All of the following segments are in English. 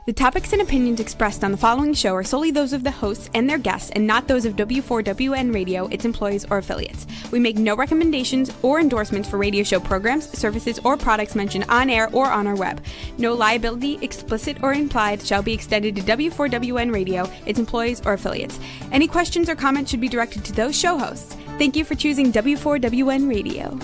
The topics and opinions expressed on the following show are solely those of the hosts and their guests and not those of W4WN Radio, its employees, or affiliates. We make no recommendations or endorsements for radio show programs, services, or products mentioned on air or on our web. No liability, explicit or implied, shall be extended to W4WN Radio, its employees, or affiliates. Any questions or comments should be directed to those show hosts. Thank you for choosing W4WN Radio.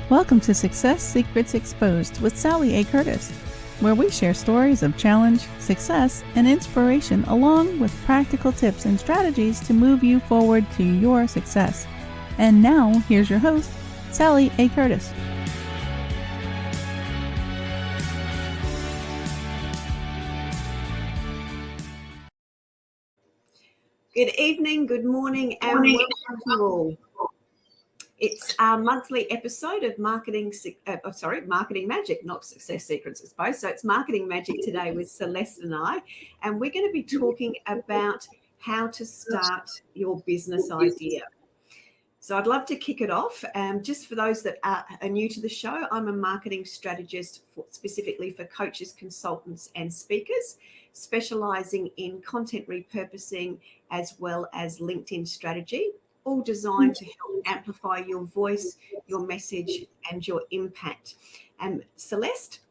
Welcome to Success Secrets Exposed with Sally A. Curtis, where we share stories of challenge, success, and inspiration along with practical tips and strategies to move you forward to your success. And now, here's your host, Sally A. Curtis. Good evening, good morning, and welcome to all. It's our monthly episode of Marketing Magic, not Success Secrets, I suppose. So it's Marketing Magic today with Celeste and I, and we're going to be talking about how to start your business idea. So I'd love to kick it off. Just for those that are new to the show, I'm a marketing strategist specifically for coaches, consultants, and speakers, specializing in content repurposing as well as LinkedIn strategy, all designed to help amplify your voice, your message, and your impact. Celeste?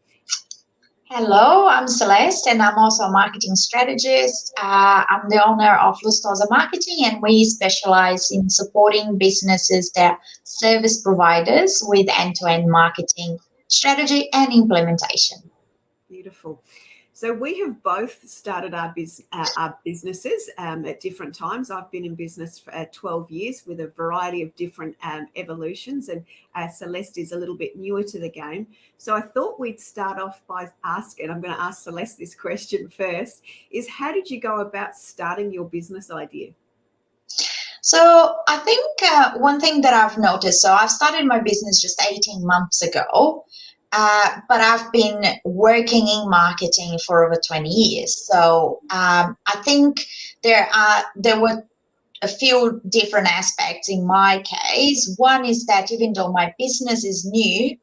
Hello, I'm Celeste, and I'm also a marketing strategist. I'm the owner of Lustosa Marketing, and we specialize in supporting businesses that service providers with end-to-end marketing strategy and implementation. Beautiful. So we have both started our businesses at different times. I've been in business for 12 years with a variety of different evolutions, and Celeste is a little bit newer to the game. So I thought we'd start off by asking, I'm going to ask Celeste this question first, is how did you go about starting your business idea? So I think one thing that I've noticed, so I've started my business just 18 months ago. But I've been working in marketing for over 20 years. So I think there were a few different aspects in my case. One is that even though my business is new,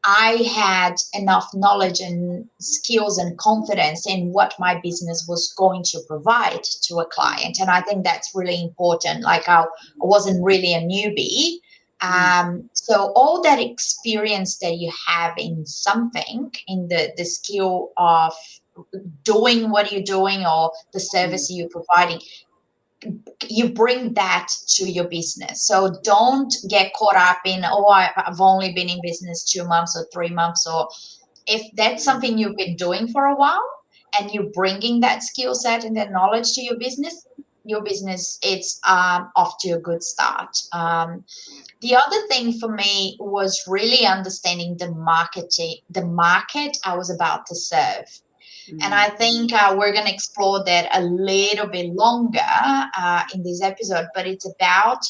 I had enough knowledge and skills and confidence in what my business was going to provide to a client. And I think that's really important. Like I wasn't really a newbie. So all that experience that you have in something, in the skill of doing what you're doing or the service you're providing, you bring that to your business. So don't get caught up in, I've only been in business 2 months or 3 months. Or if that's something you've been doing for a while and you're bringing that skill set and that knowledge to your business, it's off to a good start. The other thing for me was really understanding the market I was about to serve. And I think we're going to explore that a little bit longer in this episode, but it's about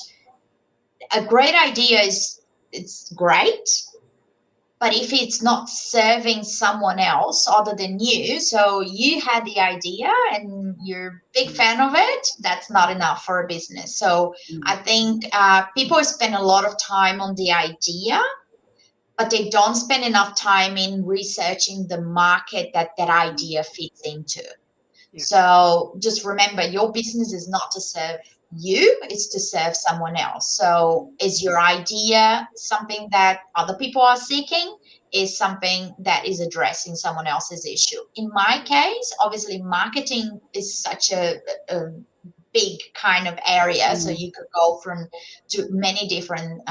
a great idea it's great, but if it's not serving someone else other than you, so you had the idea and you're a big fan of it, that's not enough for a business. So I think people spend a lot of time on the idea, but they don't spend enough time in researching the market that idea fits into. Yeah. So just remember, your business is not to serve you, it's to serve someone else. So is your idea something that other people are seeking? Is something that is addressing someone else's issue? In my case, obviously marketing is such a big kind of area. So you could go to many different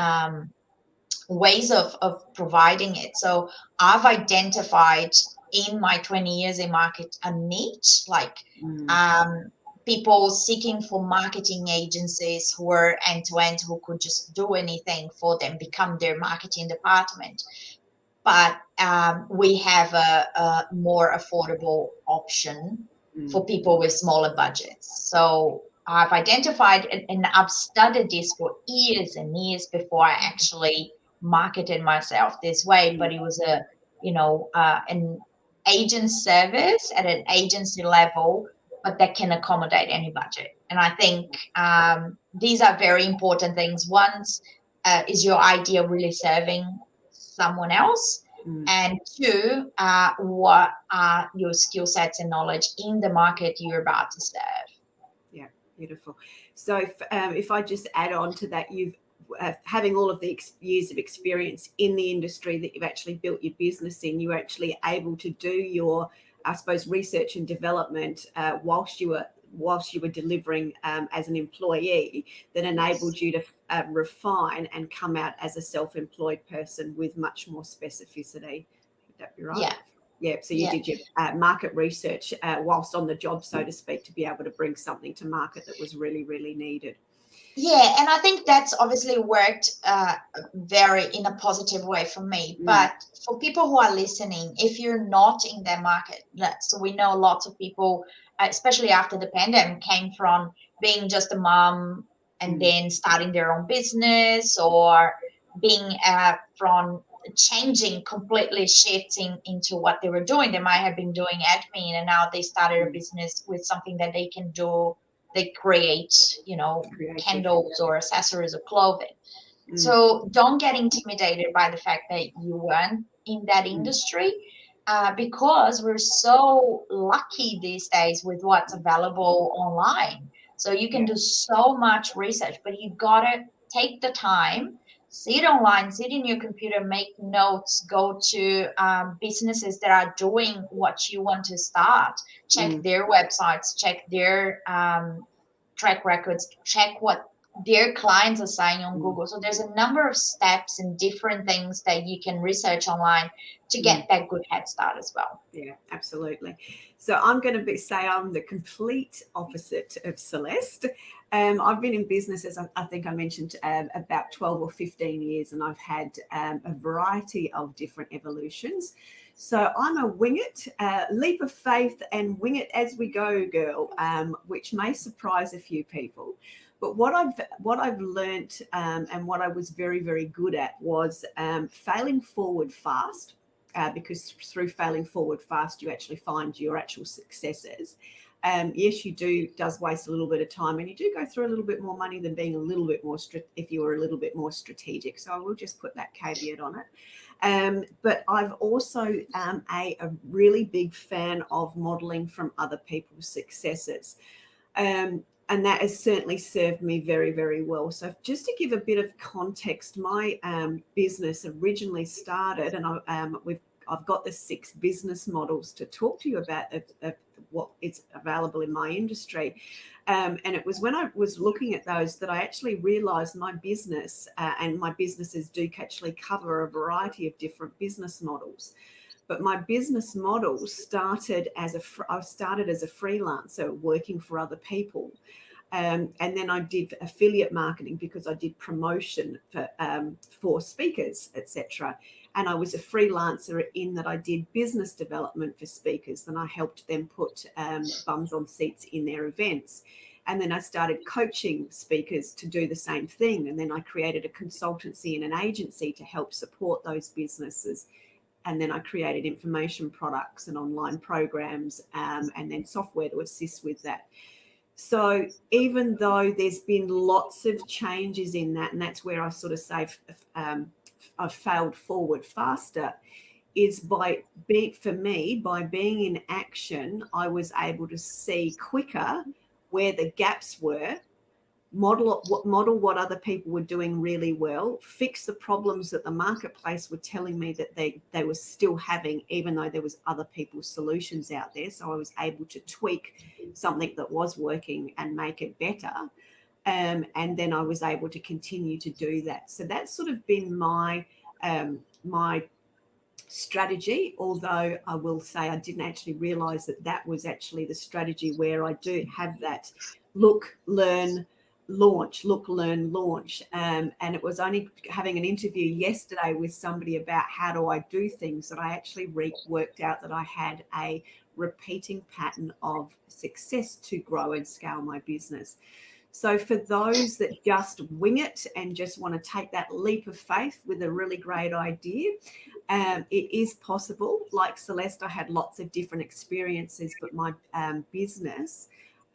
ways of providing it. So I've identified in my 20 years in market a niche, like people seeking for marketing agencies who are end-to-end, who could just do anything for them, become their marketing department. But we have a more affordable option for people with smaller budgets. So I've identified and I've studied this for years and years before I actually marketed myself this way. But it was an agent service at an agency level, but that can accommodate any budget. And I think these are very important things. One is your idea really serving someone else? And two, what are your skill sets and knowledge in the market you're about to serve? Yeah, beautiful. So if I just add on to that, you've having all of the years of experience in the industry that you've actually built your business in, you're actually able to do your, I suppose, research and development whilst you were delivering as an employee, that enabled you to refine and come out as a self-employed person with much more specificity. Would that be right? Yeah. Yeah, so you did your market research whilst on the job, so to speak, to be able to bring something to market that was really, really needed. Yeah, and I think that's obviously worked very in a positive way for me. But for people who are listening, if you're not in their market, so we know lots of people, especially after the pandemic, came from being just a mom and then starting their own business, or being from changing, completely shifting into what they were doing. They might have been doing admin and now they started a business with something that they can do. They create, candles or accessories or clothing. So don't get intimidated by the fact that you weren't in that industry, because we're so lucky these days with what's available online. So you can do so much research, but you gotta take the time, sit online, sit in your computer, make notes, go to businesses that are doing what you want to start, check their websites, check their track records, check what their clients are saying on Google. So there's a number of steps and different things that you can research online to get that good head start as well. Yeah, absolutely. So I'm going to say I'm the complete opposite of Celeste. I've been in business, as I think I mentioned, about 12 or 15 years, and I've had a variety of different evolutions. So I'm a wing it, leap of faith and wing it as we go girl, which may surprise a few people. But what I've learnt and what I was very, very good at was failing forward fast, because through failing forward fast, you actually find your actual successes. Yes, does waste a little bit of time, and you do go through a little bit more money than being a little bit more if you were a little bit more strategic. So I will just put that caveat on it. But I've also a really big fan of modeling from other people's successes. And that has certainly served me very, very well. So just to give a bit of context, my business originally started, and I've got the 6 business models to talk to you about what is available in my industry. And it was when I was looking at those that I actually realised my business and my businesses do actually cover a variety of different business models. But my business model started as I started as a freelancer working for other people. And then I did affiliate marketing because I did promotion for speakers, etc. And I was a freelancer in that I did business development for speakers. Then I helped them put bums on seats in their events. And then I started coaching speakers to do the same thing. And then I created a consultancy and an agency to help support those businesses. And then I created information products and online programs and then software to assist with that. So even though there's been lots of changes in that, and that's where I sort of say I've failed forward faster, is by being in action, I was able to see quicker where the gaps were, model what other people were doing really well, fix the problems that the marketplace were telling me that they were still having, even though there was other people's solutions out there. So I was able to tweak something that was working and make it better. And then I was able to continue to do that. So that's sort of been my strategy, although I will say I didn't actually realize that was actually the strategy where I do have that look, learn, launch, look, learn, launch. And it was only having an interview yesterday with somebody about how do I do things that I actually worked out that I had a repeating pattern of success to grow and scale my business. So for those that just wing it and just want to take that leap of faith with a really great idea, it is possible. Like Celeste, I had lots of different experiences, but my business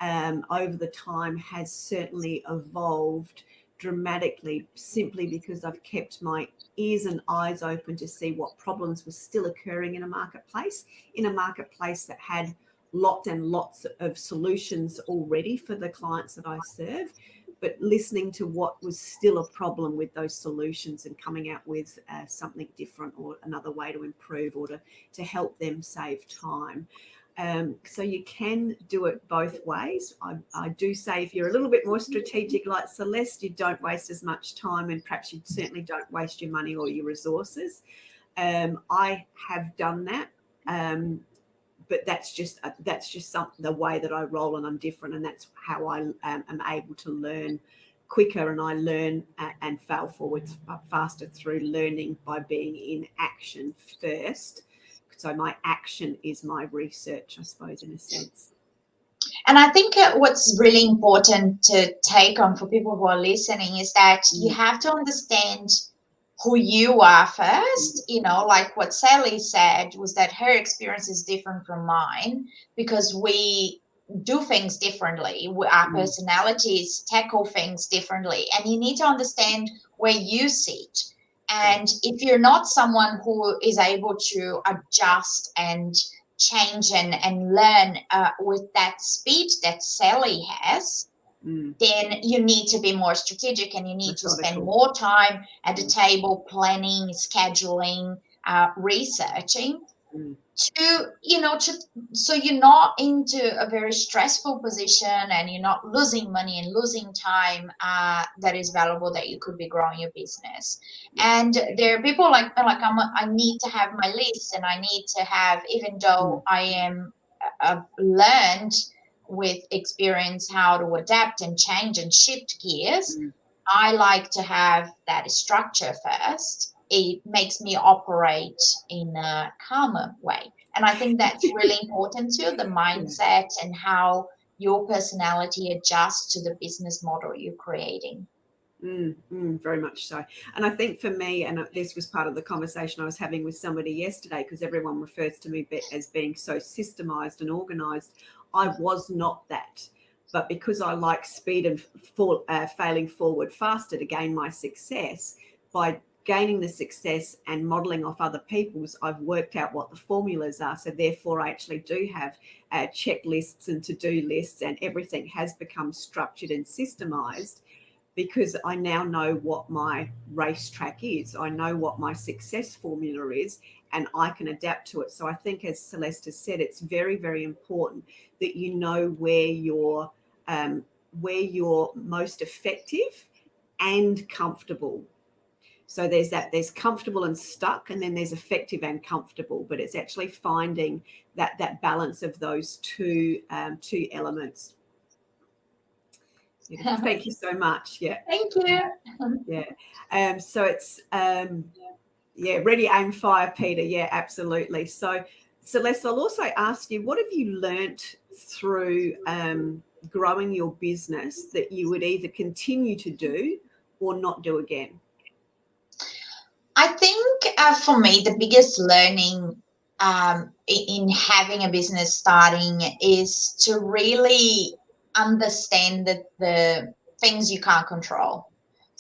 over the time has certainly evolved dramatically simply because I've kept my ears and eyes open to see what problems were still occurring in a marketplace that had lots and lots of solutions already for the clients that I serve, but listening to what was still a problem with those solutions and coming out with something different or another way to improve or to help them save time. So you can do it both ways. I do say if you're a little bit more strategic like Celeste, you don't waste as much time, and perhaps you certainly don't waste your money or your resources. I have done that, but that's just the way that I roll, and I'm different, and that's how I am able to learn quicker, and I learn and fail forward faster through learning by being in action first. So my action is my research, I suppose, in a sense. And I think what's really important to take on for people who are listening is that you have to understand who you are first. You know, like what Sally said was that her experience is different from mine because we do things differently. Our personalities tackle things differently, and you need to understand where you sit. And if you're not someone who is able to adjust and change and learn with that speed that Sally has, then you need to be more strategic, and you need to spend more time at the table planning, scheduling, researching so you're not into a very stressful position and you're not losing money and losing time that is valuable, that you could be growing your business. And there are people like I need to have my list, and I need to have, even though I am learned with experience how to adapt and change and shift gears, I like to have that structure first. It makes me operate in a calmer way. And I think that's really important too, the mindset and how your personality adjusts to the business model you're creating. Very much so. And I think for me, and this was part of the conversation I was having with somebody yesterday, because everyone refers to me as being so systemized and organized. I was not that. But because I like speed and failing forward faster to gain my success, by gaining the success and modeling off other people's, I've worked out what the formulas are. So therefore, I actually do have checklists and to-do lists, and everything has become structured and systemized because I now know what my racetrack is. I know what my success formula is, and I can adapt to it. So I think, as Celeste has said, it's very, very important that you know where you're most effective and comfortable. So there's comfortable and stuck, and then there's effective and comfortable. But it's actually finding that balance of those two elements. Yeah. Thank you so much. Yeah. Thank you. Yeah. So it's ready, aim, fire, Peter. Yeah, absolutely. So Celeste, I'll also ask you, what have you learnt through growing your business that you would either continue to do or not do again? I think for me, the biggest learning in having a business starting is to really understand the things you can't control.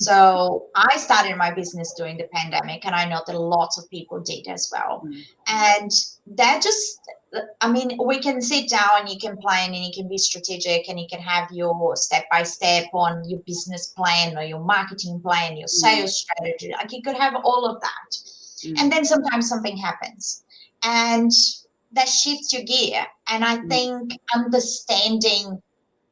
So I started my business during the pandemic, and I know that lots of people did as well. And that just, I mean, we can sit down and you can plan and you can be strategic and you can have your step-by-step on your business plan or your marketing plan, your sales strategy. Like, you could have all of that. And then sometimes something happens and that shifts your gear. And I think understanding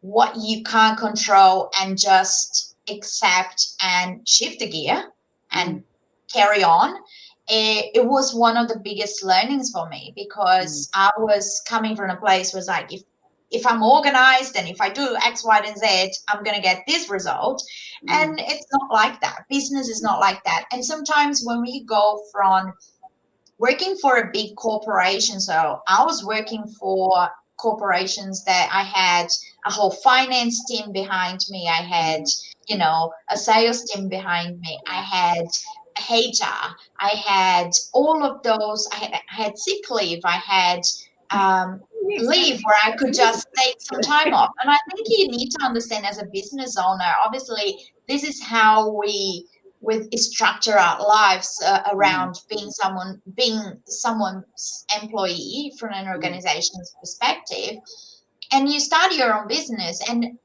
what you can't control and just accept and shift the gear and carry on, it was one of the biggest learnings for me, because I was coming from a place where it's like, if I'm organized and if I do X, Y, and Z, I'm going to get this result. And it's not like that. Business is not like that. And sometimes when we go from working for a big corporation, so I was working for corporations that I had a whole finance team behind me. I had, a sales team behind me. I had HR. I had all of those. I had sick leave. I had leave, where I could just take some time off. And I think you need to understand, as a business owner, obviously this is how we structure our lives around being someone's employee from an organization's perspective. And you start your own business, and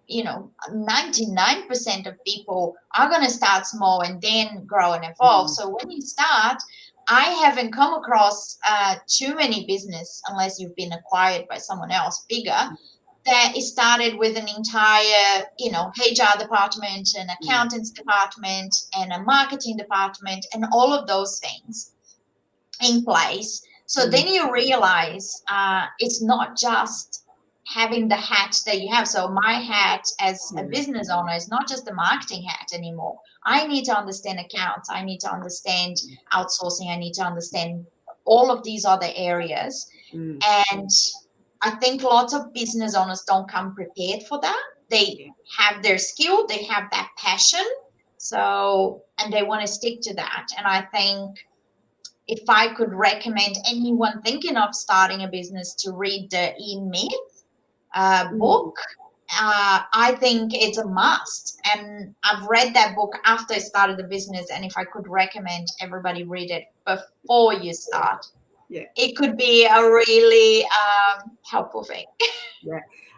99% of people are going to start small and then grow and evolve. So when you start, I haven't come across too many business, unless you've been acquired by someone else bigger, that is started with an entire, HR department, an accountants department, and a marketing department, and all of those things in place. So then you realize it's not just having the hat that you have. So my hat as a business owner is not just the marketing hat anymore. I need to understand accounts. I need to understand outsourcing. I need to understand all of these other areas. And I think lots of business owners don't come prepared for that. They have their skill, they have that passion, and they want to stick to that. And I think if I could recommend anyone thinking of starting a business to read the E-Myth book, I think it's a must. And I've read that book after I started the business, and if I could recommend everybody read it before you start, it could be a really helpful thing.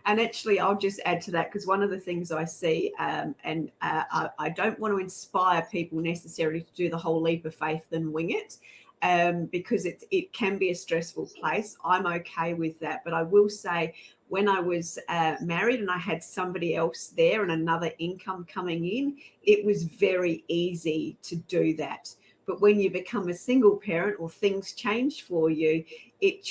And actually, I'll just add to that, because one of the things I see, and I don't want to inspire people necessarily to do the whole leap of faith and wing it, because it can be a stressful place. I'm okay with that. But I will say, when I was married and I had somebody else there and another income coming in, it was very easy to do that. But when you become a single parent, or things change for you, it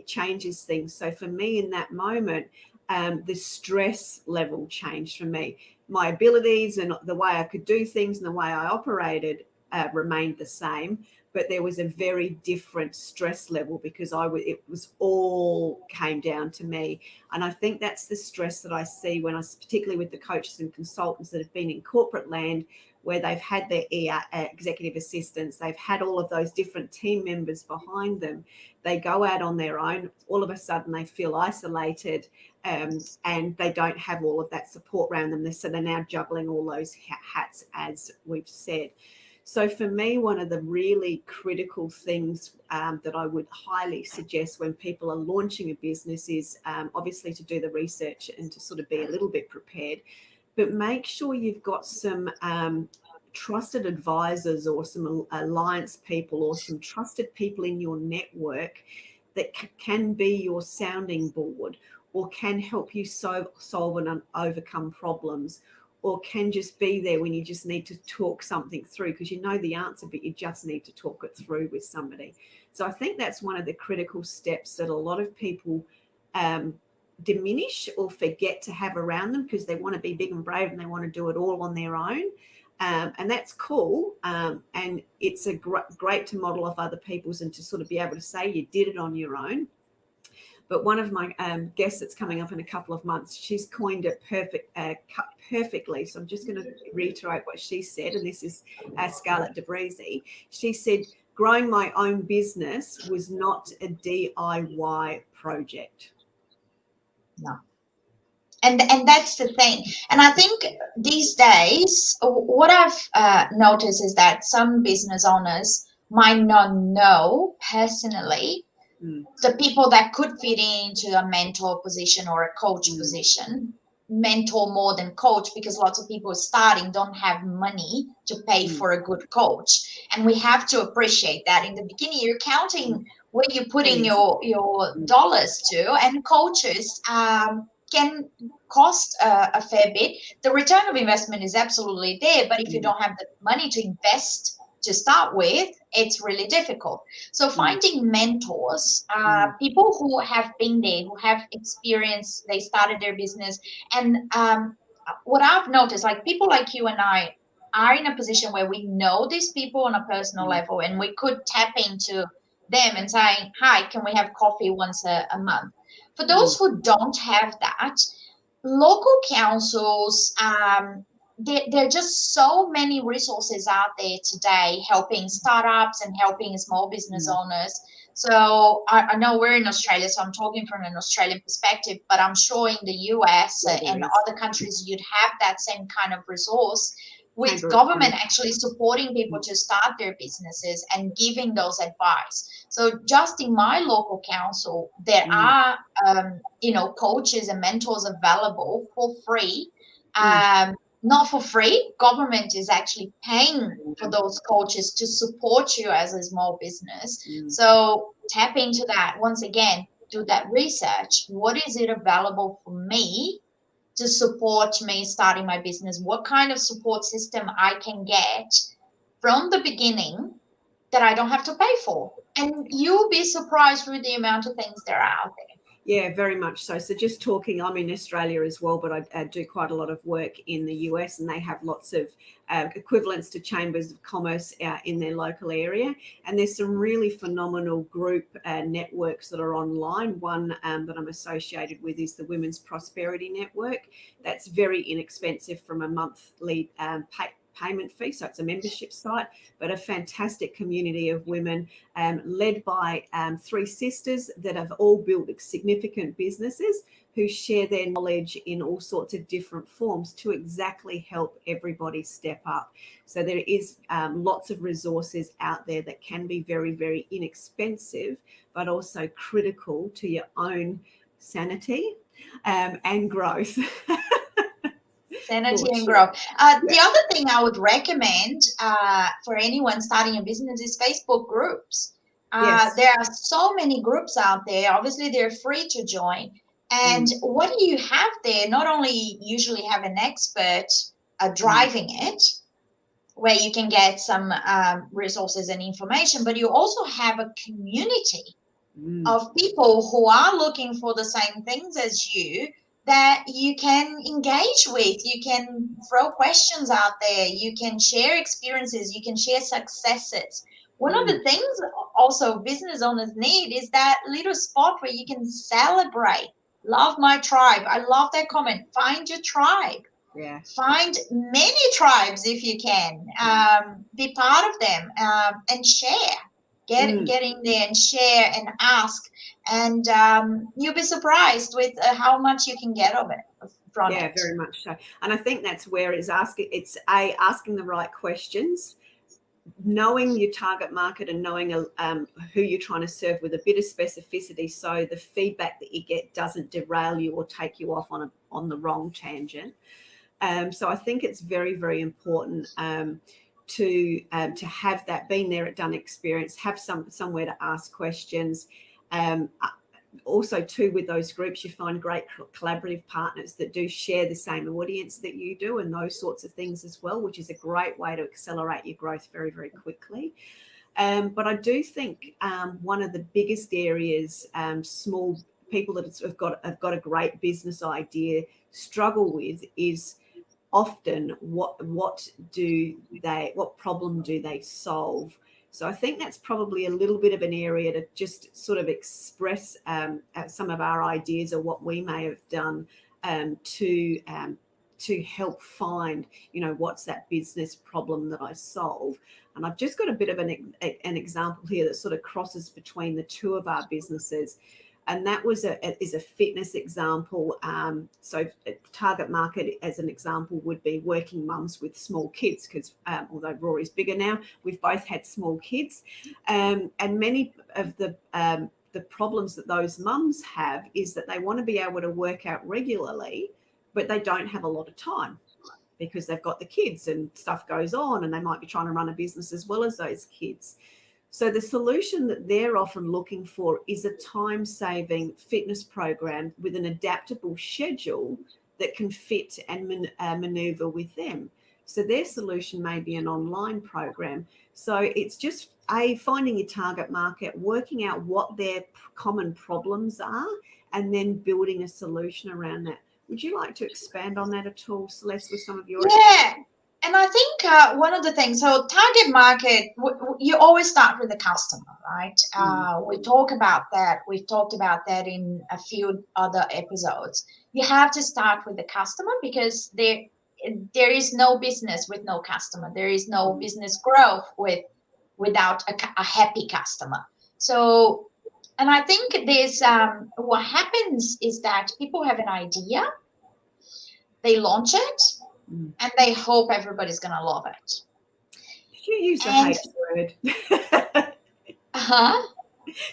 changes things. So for me in that moment, the stress level changed for me. My abilities and the way I could do things and the way I operated remained the same, but there was a very different stress level, because it was all came down to me. And I think that's the stress that I see particularly with the coaches and consultants that have been in corporate land, where they've had their executive assistants, they've had all of those different team members behind them. They go out on their own. All of a sudden, they feel isolated, and they don't have all of that support around them. So they're now juggling all those hats, as we've said. So for me, one of the really critical things that I would highly suggest when people are launching a business is obviously to do the research and to sort of be a little bit prepared. But make sure you've got some trusted advisors, or some alliance people, or some trusted people in your network that can be your sounding board, or can help you solve and overcome problems, or can just be there when you just need to talk something through, because you know the answer, but you just need to talk it through with somebody. So I think that's one of the critical steps that a lot of people diminish or forget to have around them, because they want to be big and brave and they want to do it all on their own, and that's cool, and it's a great to model off other people's and to sort of be able to say you did it on your own. But one of my guests that's coming up in a couple of months, she's coined it perfectly. So I'm just going to reiterate what she said, and this is Scarlett DeBreezy. She said, growing my own business was not a DIY project. No. And that's the thing. And I think these days, what I've noticed is that some business owners might not know personally the people that could fit into a mentor position or a coach position. Mentor more than coach, because lots of people starting don't have money to pay for a good coach. And we have to appreciate that. In the beginning, you're counting where you're putting your dollars to, and coaches can cost a fair bit. The return of investment is absolutely there, but if you don't have the money to invest to start with, it's really difficult. So finding mentors, people who have been there, who have experience, they started their business. And what I've noticed, like people like you and I are in a position where we know these people on a personal level, and we could tap into them and say, hi, can we have coffee once a month? For those who don't have that, local councils, there are just so many resources out there today helping startups and helping small business owners So I know we're in Australia, so I'm talking from an Australian perspective, but I'm sure in the US and other countries, you'd have that same kind of resource with government actually supporting people to start their businesses and giving those advice. So just in my local council, there are, coaches and mentors available for free. Not for free. Government is actually paying for those coaches to support you as a small business. So tap into that. Once again, do that research. What is it available for me to support me starting my business? What kind of support system I can get from the beginning that I don't have to pay for? And you'll be surprised with the amount of things that are out there. Yeah, very much so. So just talking, I'm in Australia as well, but I do quite a lot of work in the US, and they have lots of equivalents to chambers of commerce in their local area. And there's some really phenomenal group networks that are online. One that I'm associated with is the Women's Prosperity Network. That's very inexpensive from a monthly payment fee, so it's a membership site, but a fantastic community of women led by three sisters that have all built significant businesses who share their knowledge in all sorts of different forms to exactly help everybody step up. So there is lots of resources out there that can be very, very inexpensive, but also critical to your own sanity and growth. Sanity and growth. The other thing I would recommend for anyone starting a business is Facebook groups. There are so many groups out there. Obviously, they're free to join. And what do you have there? Not only usually have an expert driving it, where you can get some resources and information, but you also have a community of people who are looking for the same things as you, that you can engage with. You can throw questions out there. You can share experiences. You can share successes. One of the things also business owners need is that little spot where you can celebrate. Love my tribe. I love that comment. Find your tribe. Yeah. Find many tribes if you can. Be part of them and share. Get in there and share and ask, and you'll be surprised with how much you can get of it from it. Yeah, very much so. And I think that's where it's asking the right questions, knowing your target market and knowing who you're trying to serve with a bit of specificity, so the feedback that you get doesn't derail you or take you off on the wrong tangent. So I think it's very, very important to have that been there, done experience, have somewhere to ask questions. Also too, with those groups, you find great collaborative partners that do share the same audience that you do and those sorts of things as well, which is a great way to accelerate your growth very, very quickly. But I do think one of the biggest areas small people that have got a great business idea struggle with is often what problem do they solve. So I think that's probably a little bit of an area to just sort of express some of our ideas or what we may have done to help find, what's that business problem that I solve. And I've just got a bit of an example here that sort of crosses between the two of our businesses. And that is a fitness example. So target market, as an example, would be working mums with small kids, because although Rory's bigger now, we've both had small kids. And many of the problems that those mums have is that they want to be able to work out regularly, but they don't have a lot of time because they've got the kids and stuff goes on, and they might be trying to run a business as well as those kids. So the solution that they're often looking for is a time-saving fitness program with an adaptable schedule that can fit and maneuver with them. So their solution may be an online program. So it's just finding your target market, working out what their common problems are, and then building a solution around that. Would you like to expand on that at all, Celeste, with some of your experience? And I think one of the things, so target market, you always start with the customer, right? We talk about that. We've talked about that in a few other episodes. You have to start with the customer, because there is no business with no customer. There is no business growth without a happy customer. So, and I think there's what happens is that people have an idea, they launch it, and they hope everybody's going to love it. Did you use the And H word?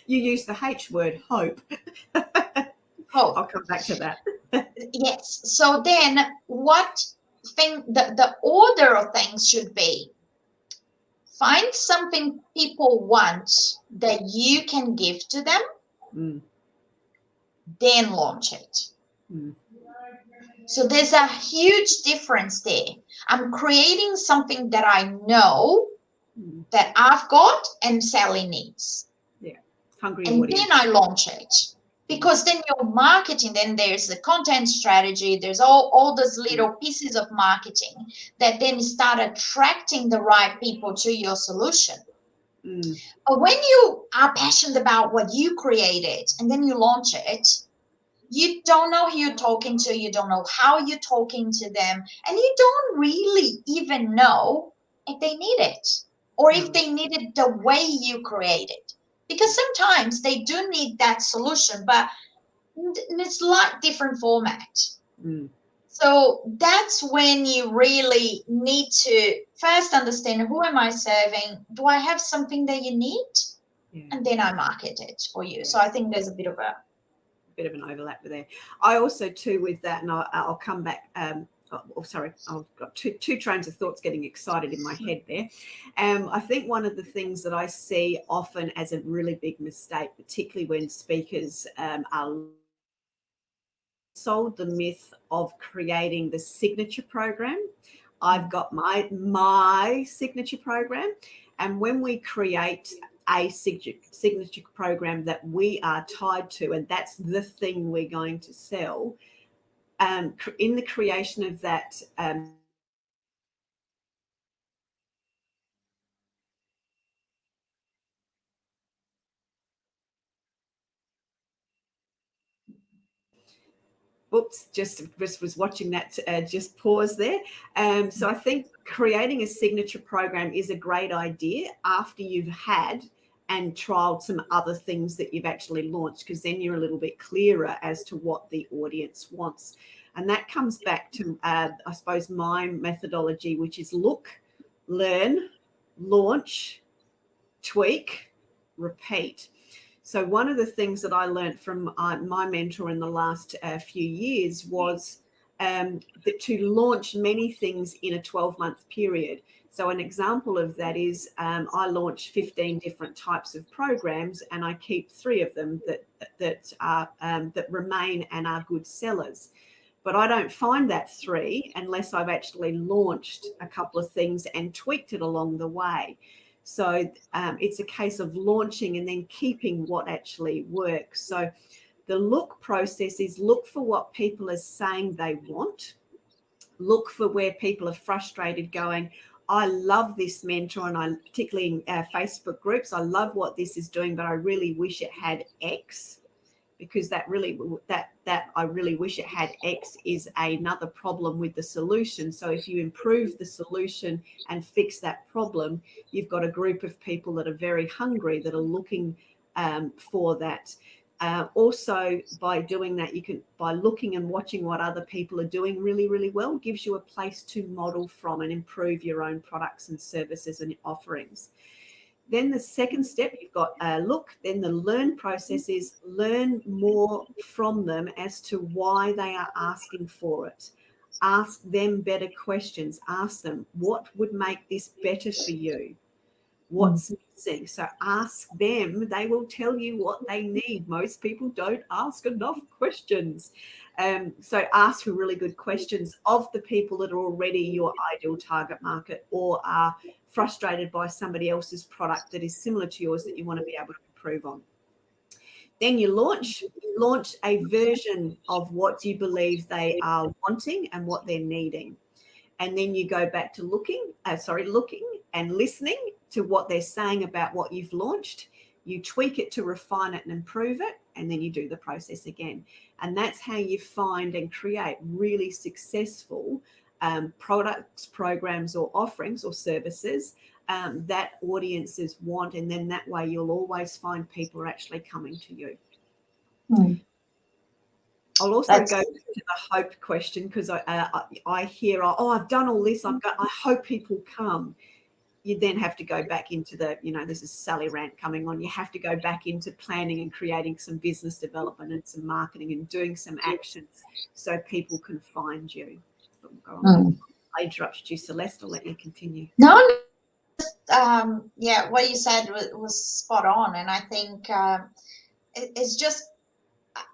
You use the H word, hope. hope. I'll come back to that. Yes. So then the order of things should be: find something people want that you can give to them, then launch it. So there's a huge difference there. I'm creating something that I know that I've got and Sally needs. Yeah, hungry and audience. Then I launch it. Because then your marketing, then there's the content strategy, there's all those little pieces of marketing that then start attracting the right people to your solution. But when you are passionate about what you created and then you launch it, you don't know who you're talking to, you don't know how you're talking to them, and you don't really even know if they need it or if they need it the way you created. Because sometimes they do need that solution, but it's like different format. So that's when you really need to first understand, who am I serving? Do I have something that you need? And then I market it for you. So I think there's a bit of an overlap there. I also too with that, and I'll come back. Sorry, I've got two trains of thoughts getting excited in my head there. I think one of the things that I see often as a really big mistake, particularly when speakers are sold the myth of creating the signature program. I've got my signature program, and when we create a signature program that we are tied to, and that's the thing we're going to sell, in the creation of that oops, just was watching that, just pause there. So I think creating a signature program is a great idea after you've had and trialed some other things that you've actually launched, because then you're a little bit clearer as to what the audience wants. And that comes back to, I suppose, my methodology, which is look, learn, launch, tweak, repeat. So one of the things that I learned from my mentor in the last few years was that to launch many things in a 12-month period. So an example of that is I launched 15 different types of programs, and I keep 3 of them that remain and are good sellers. But I don't find that 3 unless I've actually launched a couple of things and tweaked it along the way. So it's a case of launching and then keeping what actually works. So the look process is look for what people are saying they want. Look for where people are frustrated going, I love this mentor, and I particularly in Facebook groups, I love what this is doing, but I really wish it had X. Because that I really wish it had X is another problem with the solution. So if you improve the solution and fix that problem, you've got a group of people that are very hungry, that are looking for that. Also, by doing that, by looking and watching what other people are doing really, really well, gives you a place to model from and improve your own products and services and offerings. Then the second step, you've got look, then the learn process is learn more from them as to why they are asking for it. Ask them better questions. Ask them, what would make this better for you? What's missing? So ask them. They will tell you what they need. Most people don't ask enough questions. So ask for really good questions of the people that are already your ideal target market or are frustrated by somebody else's product that is similar to yours that you want to be able to improve on. Then you launch a version of what you believe they are wanting and what they're needing. And then you go back to looking and listening to what they're saying about what you've launched. You tweak it to refine it and improve it, and then you do the process again. And that's how you find and create really successful products, programs, or offerings or services that audiences want, and then that way you'll always find people are actually coming to you. I'll also go to the hope question, because I hear, I've done all this, I hope people come. You then have to go back into this is Sally Rant coming on, you have to go back into planning and creating some business development and some marketing and doing some actions so people can find you. I interrupted you, Celeste. I'll let you continue. No, what you said was spot on. And I think it's just,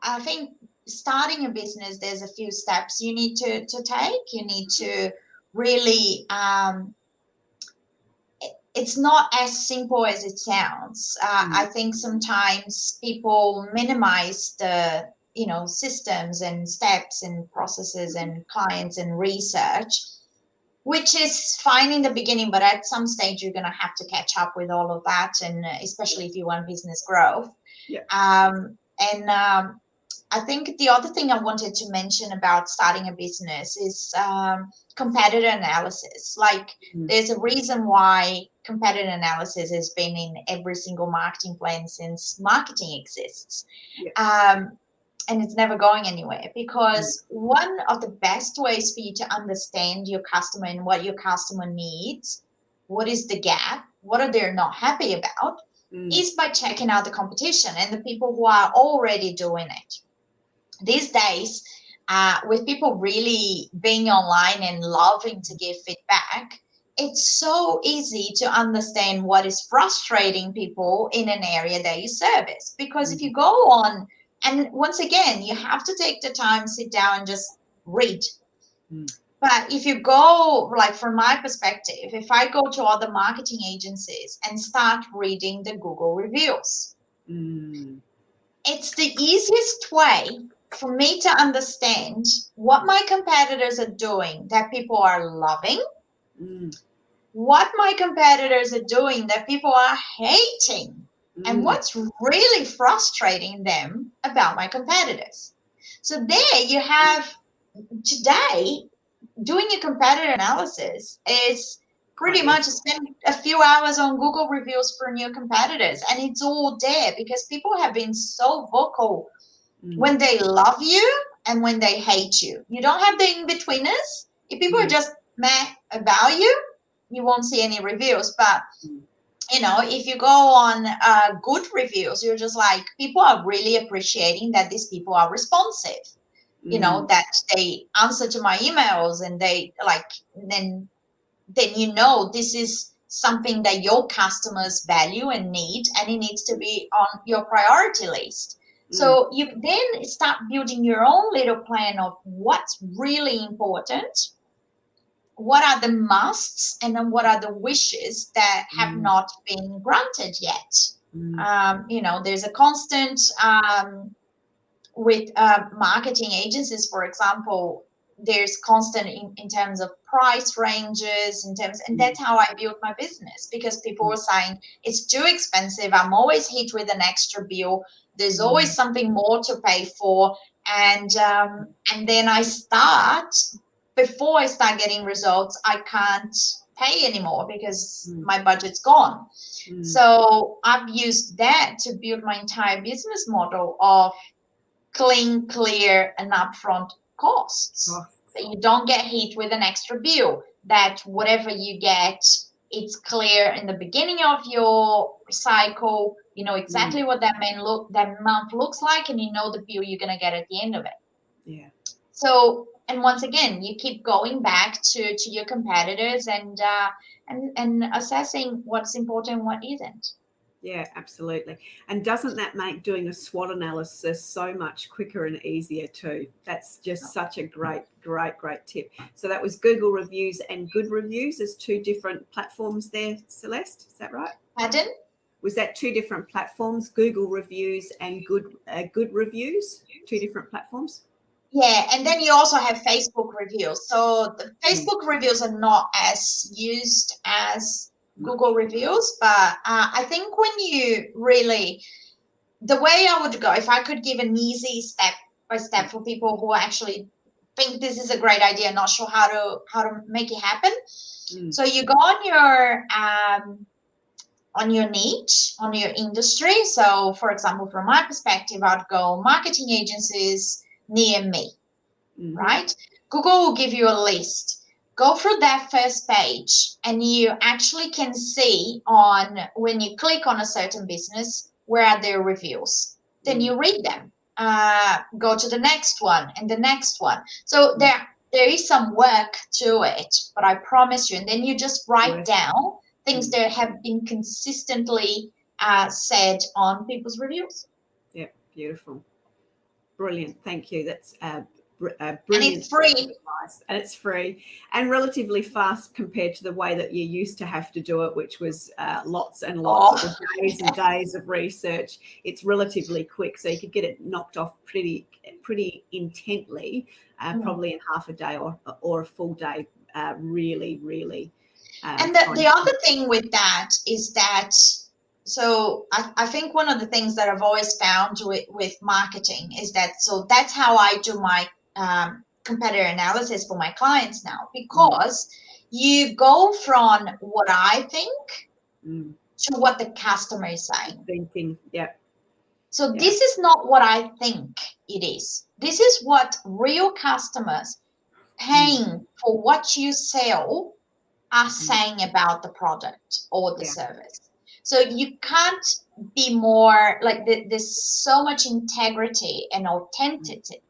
I think starting a business, there's a few steps you need to take. You need to really, it's not as simple as it sounds. I think sometimes people minimize the, systems and steps and processes and clients and research, which is fine in the beginning, but at some stage you're going to have to catch up with all of that, and especially if you want business growth. I think the other thing I wanted to mention about starting a business is competitor analysis. Like, there's a reason why competitor analysis has been in every single marketing plan since marketing exists. And it's never going anywhere, because one of the best ways for you to understand your customer and what your customer needs, what is the gap, what are they not happy about, is by checking out the competition and the people who are already doing it. These days, with people really being online and loving to give feedback, it's so easy to understand what is frustrating people in an area that you service. Because if you go on, and once again, you have to take the time, sit down and just read. But if you go, like from my perspective, if I go to other marketing agencies and start reading the Google reviews, it's the easiest way for me to understand what my competitors are doing that people are loving, what my competitors are doing that people are hating, and what's really frustrating them about my competitors. So there you have, today, doing a competitor analysis is pretty much spend a few hours on Google reviews for new competitors, and it's all there because people have been so vocal when they love you and when they hate you. You don't have the in-betweeners. If people are just meh about you, you won't see any reviews. But if you go on good reviews, you're just like, people are really appreciating that these people are responsive, that they answer to my emails, and they then this is something that your customers value and need, and it needs to be on your priority list. So you then start building your own little plan of what's really important, what are the musts, and then what are the wishes that have not been granted yet. There's a constant with marketing agencies, for example, there's constant in terms of price ranges, and that's how I built my business, because people were saying it's too expensive. I'm always hit with an extra bill. There's always something more to pay for. And then before I start getting results, I can't pay anymore because my budget's gone. So I've used that to build my entire business model of clean, clear, and upfront costs. So you don't get hit with an extra bill, that whatever you get, it's clear in the beginning of your cycle. You know exactly what that month looks like, and you know the bill you're going to get at the end of it. So, and once again, you keep going back to your competitors and assessing what's important and what isn't. Yeah, absolutely. And doesn't that make doing a SWOT analysis so much quicker and easier too? That's just such a great tip. So that was Google reviews and good reviews as two different platforms there, Celeste. Is that right? Pardon? Was that two different platforms, Google reviews and good reviews, two different platforms? Yeah, and then you also have Facebook reviews. So the Facebook reviews are not as used as Google reviews, but I think when you really, the way I would go, if I could give an easy step by step for people who actually think this is a great idea, not sure how to make it happen. Mm. So you go on your niche, on your industry. So for example, from my perspective, I'd go marketing agencies near me, right? Google will give you a list. Go through that first page and you actually can see on when you click on a certain business, where are their reviews? Then you read them. Go to the next one and the next one. So there is some work to it, but I promise you, and then you just write down things that have been consistently said on people's reviews. Yeah, beautiful. Brilliant. Thank you. That's brilliant. And it's free. Advice. And it's free and relatively fast compared to the way that you used to have to do it, which was lots and lots of days and days of research. It's relatively quick, so you could get it knocked off pretty intently, probably in half a day or a full day. Really. And the other thing with that is that, so I think one of the things that I've always found with marketing is that, so that's how I do my competitor analysis for my clients now, because you go from what I think to what the customer is saying. Thinking, yeah. So this is not what I think it is. This is what real customers paying for what you sell are saying about the product or the service. So you can't be more like there's so much integrity and authenticity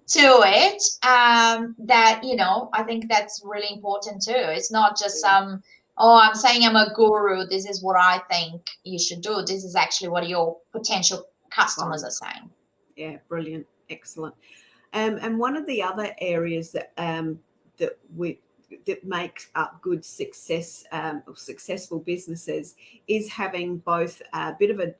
to it, that, you know, I think that's really important too. It's not just I'm saying I'm a guru, this is what I think you should do. This is actually what your potential customers are saying. Yeah, brilliant. Excellent. And one of the other areas that that makes up good success or successful businesses is having both a bit of a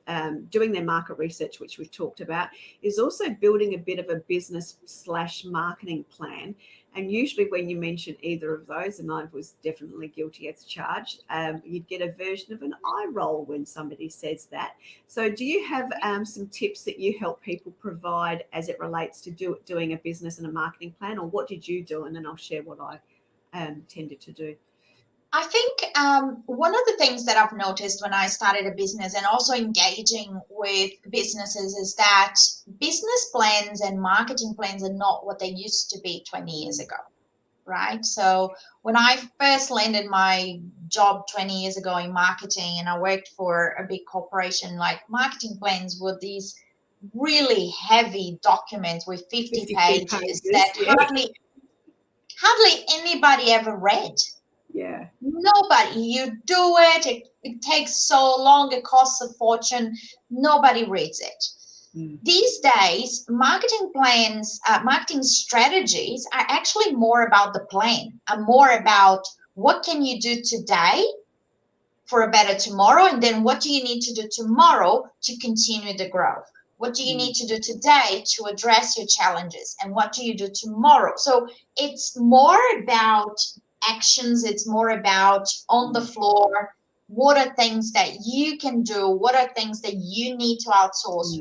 doing their market research, which we've talked about, is also building a bit of a business/marketing plan. And usually when you mention either of those, and I was definitely guilty as charged, you'd get a version of an eye roll when somebody says that. So do you have some tips that you help people provide as it relates to doing a business and a marketing plan, or what did you do? And then I'll share what I tended to do. I think one of the things that I've noticed when I started a business and also engaging with businesses is that business plans and marketing plans are not what they used to be 20 years ago, right? So when I first landed my job 20 years ago in marketing and I worked for a big corporation, like marketing plans were these really heavy documents with 50 pages that hardly anybody ever read. Yeah. Nobody. You do it. It takes so long. It costs a fortune. Nobody reads it. These days, marketing plans, marketing strategies are actually more about the plan, are more about what can you do today for a better tomorrow, and then what do you need to do tomorrow to continue the growth? What do you need to do today to address your challenges? And what do you do tomorrow? So it's more about actions. It's more about on the floor. What are things that you can do? What are things that you need to outsource?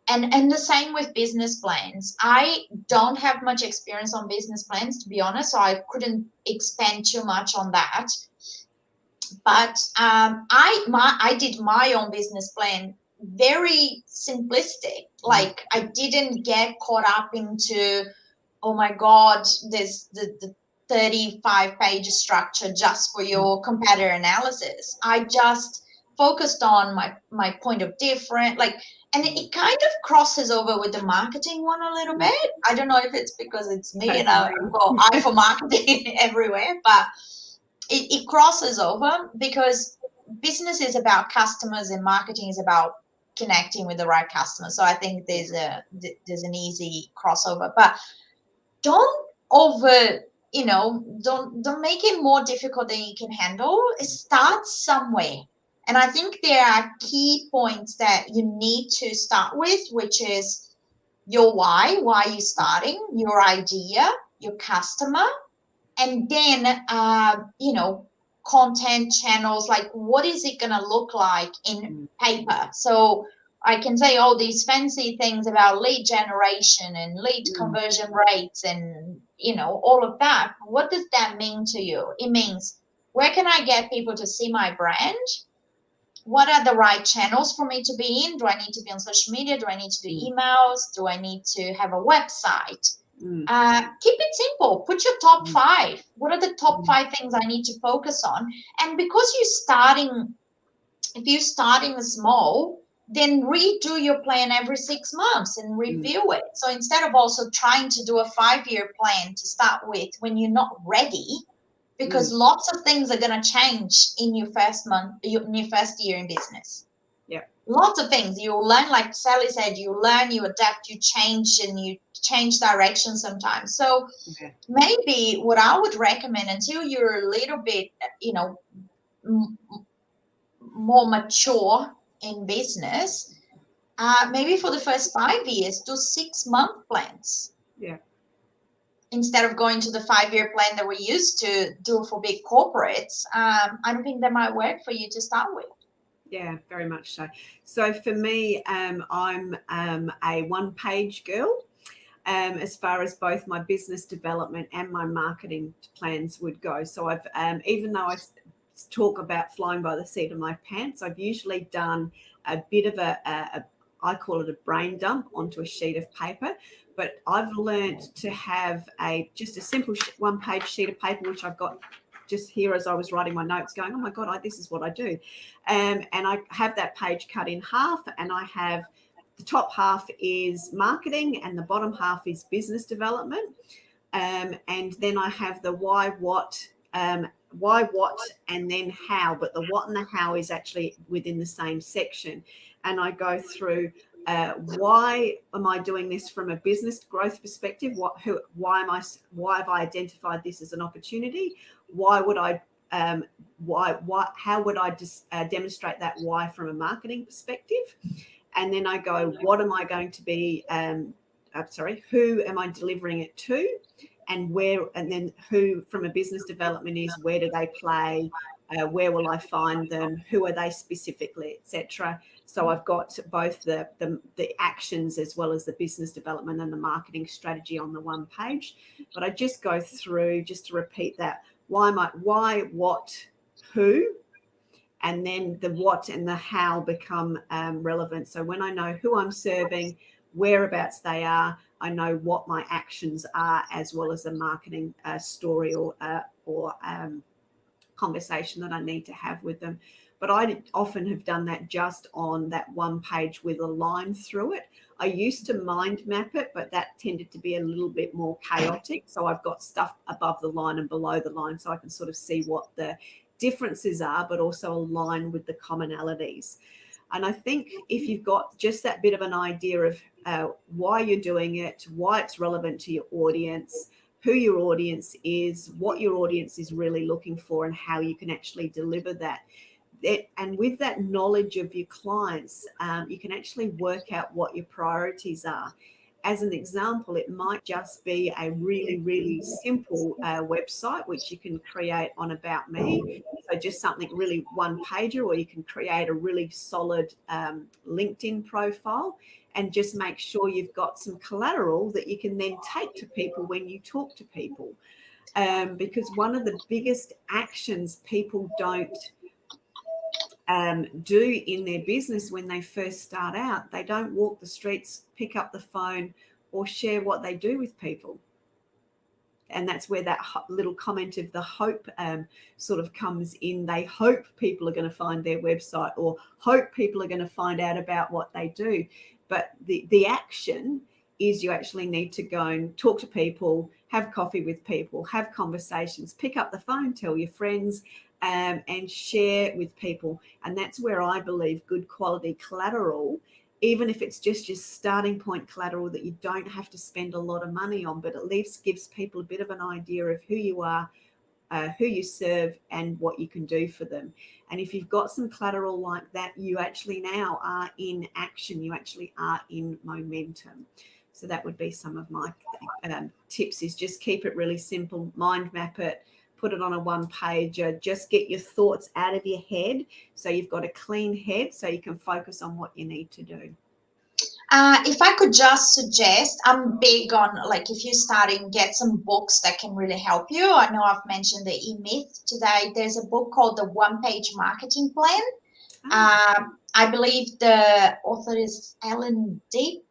And the same with business plans. I don't have much experience on business plans, to be honest, so I couldn't expand too much on that. But I did my own business plan very simplistic. Like I didn't get caught up into, oh my God, there's the 35-page structure just for your competitor analysis. I just focused on my point of difference, and it kind of crosses over with the marketing one a little bit. I don't know if it's because it's me and I've got eye for marketing everywhere, but it crosses over because business is about customers and marketing is about connecting with the right customer. So I think there's an easy crossover, but don't make it more difficult than you can handle. Start somewhere. And I think there are key points that you need to start with, which is your why are you starting, your idea, your customer, and then content channels, like what is it going to look like in paper. So I can say all these fancy things about lead generation and lead conversion rates and, all of that. What does that mean to you? It means, where can I get people to see my brand? What are the right channels for me to be in? Do I need to be on social media? Do I need to do emails? Do I need to have a website? Keep it simple. Put your top 5. What are the top 5 things I need to focus on? And because if you're starting small, then redo your plan every 6 months and review it. So instead of also trying to do a 5-year plan to start with when you're not ready, because lots of things are going to change in your first year in business. Yeah. Lots of things. You'll learn, like Sally said, you learn, you adapt, you change, and you change direction sometimes. So maybe what I would recommend, until you're a little bit, more mature in business, maybe for the first 5 years, do 6-month plans. Yeah. Instead of going to the 5-year plan that we used to do for big corporates. I don't think that might work for you to start with. Yeah, very much so. So for me, I'm a one-page girl. As far as both my business development and my marketing plans would go. So I've, even though I talk about flying by the seat of my pants, I've usually done a bit of I call it a brain dump onto a sheet of paper, but I've learned to have just a simple one-page sheet of paper, which I've got just here as I was writing my notes going, oh my God, this is what I do. And I have that page cut in half, and I have the top half is marketing and the bottom half is business development. And then I have the why, what, and then how, but the what and the how is actually within the same section. And I go through why am I doing this from a business growth perspective? Why have I identified this as an opportunity? Why would I how would I demonstrate that why from a marketing perspective? And then I go, what am I going to be, who am I delivering it to? And where, and then who from a business development is, where do they play? Where will I find them? Who are they specifically, etc. So I've got both the actions as well as the business development and the marketing strategy on the one page. But I just go through just to repeat that. Why, what, who, and then the what and the how become relevant. So when I know who I'm serving, whereabouts they are, I know what my actions are, as well as the marketing story or conversation that I need to have with them. But I often have done that just on that one page with a line through it. I used to mind map it, but that tended to be a little bit more chaotic. So I've got stuff above the line and below the line, so I can sort of see what the differences are, but also align with the commonalities. And I think if you've got just that bit of an idea of why you're doing it, why it's relevant to your audience, who your audience is, what your audience is really looking for, and how you can actually deliver that. And with that knowledge of your clients, you can actually work out what your priorities are. As an example, it might just be a really, really simple website, which you can create on About Me. So just something really one pager, or you can create a really solid LinkedIn profile and just make sure you've got some collateral that you can then take to people when you talk to people. Because one of the biggest actions people don't do in their business when they first start out, they don't walk the streets, pick up the phone, or share what they do with people. And that's where that little comment of the hope sort of comes in. They hope people are going to find their website, or hope people are going to find out about what they do. But the action is you actually need to go and talk to people, have coffee with people, have conversations, pick up the phone, tell your friends, and share with people. And that's where I believe good quality collateral, even if it's just your starting point collateral that you don't have to spend a lot of money on, but at least gives people a bit of an idea of who you are, who you serve, and what you can do for them. And if you've got some collateral like that, you actually now are in action. You actually are in momentum. So that would be some of my tips, is just keep it really simple, mind map it, put it on a one pager. Just get your thoughts out of your head so you've got a clean head so you can focus on what you need to do. If I could just suggest, I'm big on, like, if you're starting, get some books that can really help you. I know I've mentioned the E-Myth today. There's a book called The One-Page Marketing Plan. I believe the author is Ellen Deep.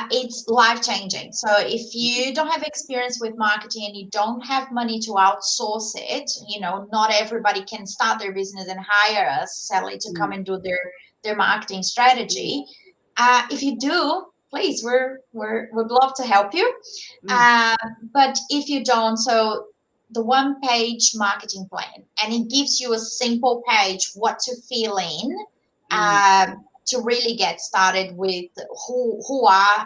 It's life-changing. So if you don't have experience with marketing and you don't have money to outsource it, you know, not everybody can start their business and hire us, Sally, to come and do their marketing strategy. If you do, please, we'd love to help you. But if you don't, so the one-page marketing plan, and it gives you a simple page what to fill in to really get started with who are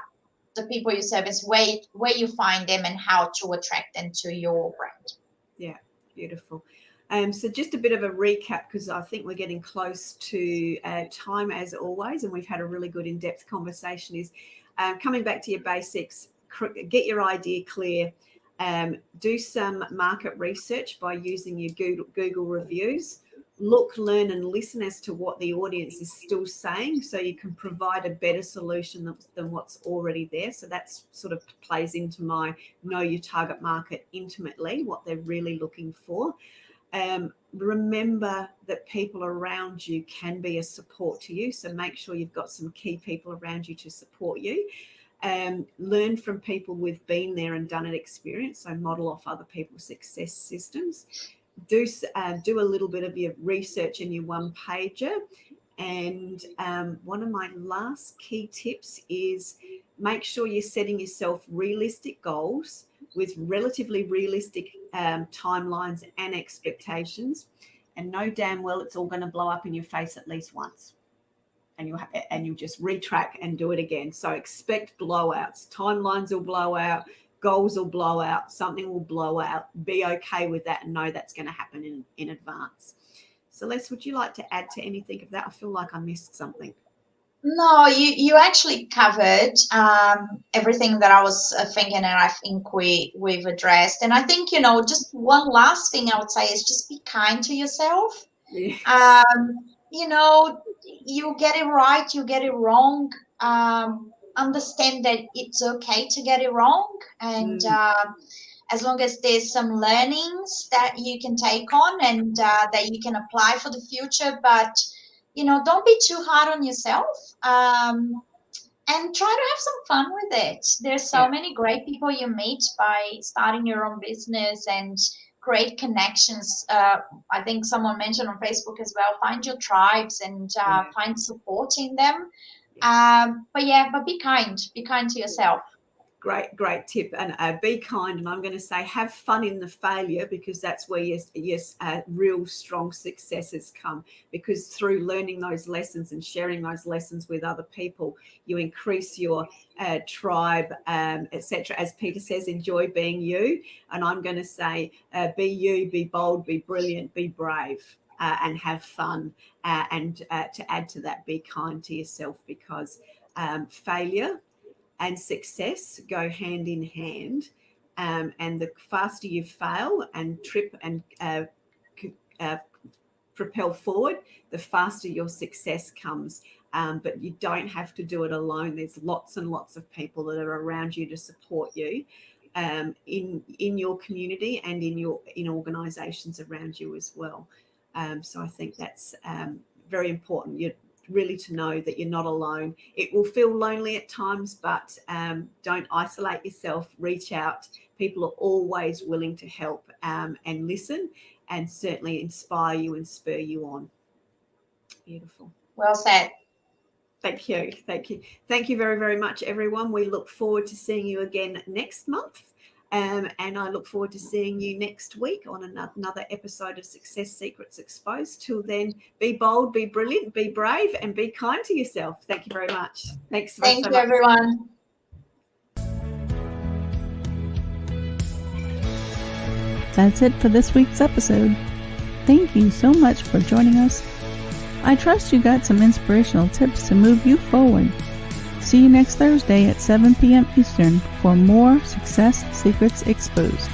the people you service, where you find them, and how to attract them to your brand. Yeah, beautiful. So just a bit of a recap, because I think we're getting close to time as always, and we've had a really good in-depth conversation, is coming back to your basics, get your idea clear, do some market research by using your Google reviews, look, learn and listen as to what the audience is still saying so you can provide a better solution than what's already there. So that's sort of plays into my know your target market intimately, what they're really looking for. Remember that people around you can be a support to you. So make sure you've got some key people around you to support you. Learn from people with been there and done it experience. So model off other people's success systems. Do a little bit of your research in your one pager. And one of my last key tips is make sure you're setting yourself realistic goals with relatively realistic timelines and expectations, and know damn well it's all going to blow up in your face at least once, and you'll just retrack and do it again. So expect blowouts. Timelines will blow out, goals will blow out, something will blow out. Be okay with that and know that's going to happen in advance. Celeste, would you like to add to anything of that? I feel like I missed something. No, you actually covered everything that I was thinking, and I think we've addressed. And I think, just one last thing I would say is just be kind to yourself. Yeah. You get it right, you get it wrong. Understand that it's okay to get it wrong, and as long as there's some learnings that you can take on and that you can apply for the future, but don't be too hard on yourself, and try to have some fun with it. There's so many great people you meet by starting your own business and great connections. I think someone mentioned on Facebook as well, find your tribes and find support in them. But be kind to yourself. Great tip. And be kind. And I'm going to say have fun in the failure, because that's where your real strong successes come. Because through learning those lessons and sharing those lessons with other people, you increase your tribe, etc. As Peter says, enjoy being you. And I'm going to say be you, be bold, be brilliant, be brave. And have fun, and to add to that, be kind to yourself, because failure and success go hand in hand, and the faster you fail and trip and propel forward, the faster your success comes. But you don't have to do it alone. There's lots and lots of people that are around you to support you in your community and in organisations around you as well. So I think that's very important. You're really to know that you're not alone. It will feel lonely at times, but don't isolate yourself. Reach out. People are always willing to help and listen, and certainly inspire you and spur you on. Beautiful. Well said. Thank you. Thank you very, very much, everyone. We look forward to seeing you again next month. And I look forward to seeing you next week on another episode of Success Secrets Exposed. Till then, be bold, be brilliant, be brave, and be kind to yourself. Thank you very much. Thank you, everyone. That's it for this week's episode. Thank you so much for joining us. I trust you got some inspirational tips to move you forward. See you next Thursday at 7 p.m. Eastern for more Success Secrets Exposed.